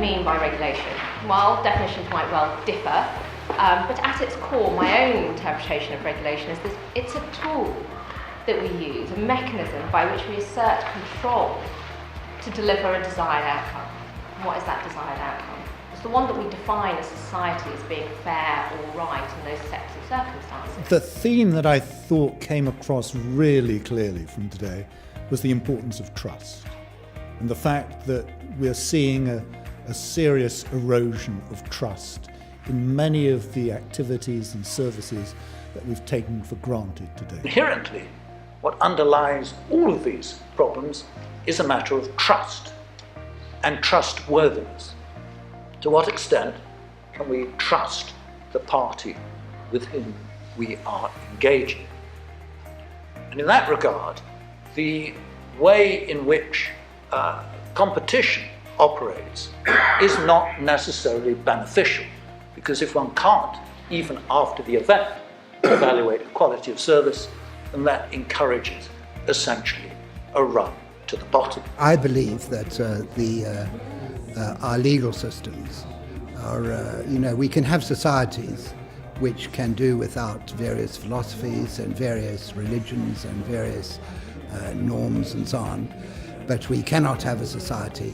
mean by regulation? Well, definitions might well differ, but at its core, my own interpretation of regulation is this: it's a tool that we use, a mechanism by which we assert control to deliver a desired outcome. And what is that desired outcome? It's the one that we define as society as being fair or right in those sets of circumstances. The theme that I thought came across really clearly from today was the importance of trust, and the fact that we're seeing a serious erosion of trust in many of the activities and services that we've taken for granted today. Inherently, what underlies all of these problems is a matter of trust and trustworthiness. To what extent can we trust the party with whom we are engaging? And in that regard, the way in which competition operates is not necessarily beneficial, because if one can't, even after the event, evaluate the quality of service, then that encourages essentially a run to the bottom. I believe that our legal systems are, we can have societies which can do without various philosophies and various religions and various norms and so on, but we cannot have a society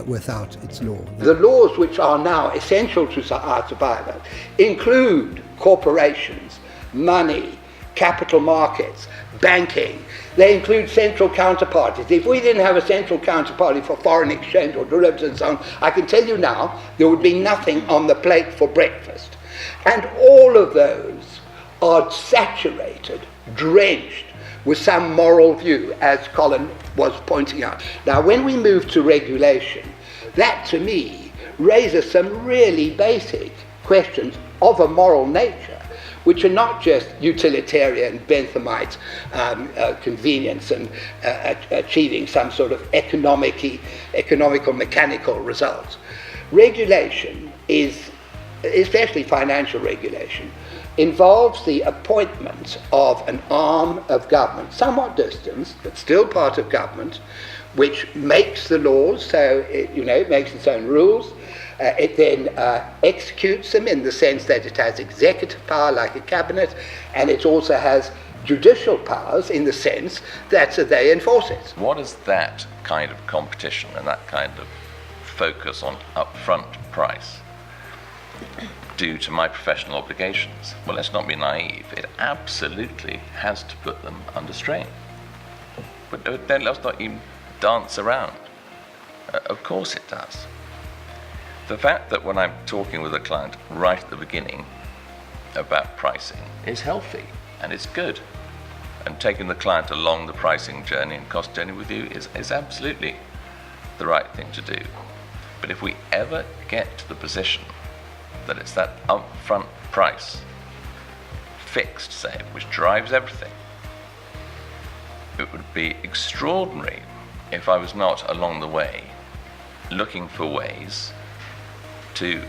without its law. The laws which are now essential to our survival include corporations, money, capital markets, banking. They include central counterparties. If we didn't have a central counterparty for foreign exchange or derivatives and so on, I can tell you now there would be nothing on the plate for breakfast. And all of those are saturated, drenched with some moral view, as Colin was pointing out. Now, when we move to regulation, that to me raises some really basic questions of a moral nature, which are not just utilitarian Benthamite convenience and achieving some sort of economical mechanical results. Regulation is, especially financial regulation, involves the appointment of an arm of government, somewhat distant, but still part of government, which makes the laws, so it makes its own rules. It then executes them in the sense that it has executive power like a cabinet, and it also has judicial powers in the sense that they enforce it. What does that kind of competition and that kind of focus on upfront price do to my professional obligations? Well, let's not be naive. It absolutely has to put them under strain. But then let's not even dance around. Of course it does. The fact that when I'm talking with a client right at the beginning about pricing is healthy and it's good. And taking the client along the pricing journey and cost journey with you is absolutely the right thing to do. But if we ever get to the position that it's that upfront price, fixed, say, which drives everything, it would be extraordinary if I was not along the way looking for ways to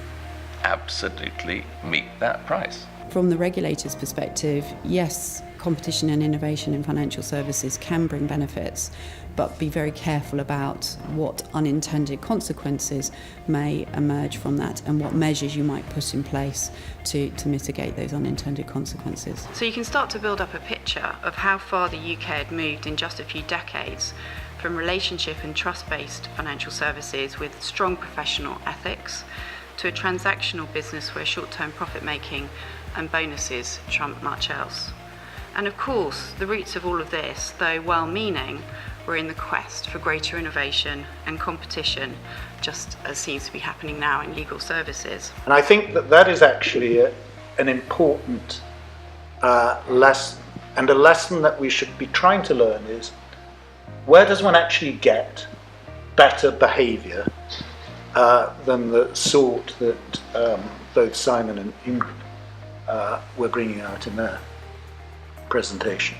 absolutely meet that price. From the regulator's perspective, yes, competition and innovation in financial services can bring benefits, but be very careful about what unintended consequences may emerge from that and what measures you might put in place to mitigate those unintended consequences. So you can start to build up a picture of how far the UK had moved in just a few decades from relationship and trust-based financial services with strong professional ethics to a transactional business where short-term profit-making and bonuses trump much else. And of course, the roots of all of this, though well-meaning, were in the quest for greater innovation and competition, just as seems to be happening now in legal services. And I think that is actually an important lesson, and a lesson that we should be trying to learn is, where does one actually get better behaviour than the sort that both Simon and Ingrid were bringing out in their presentations?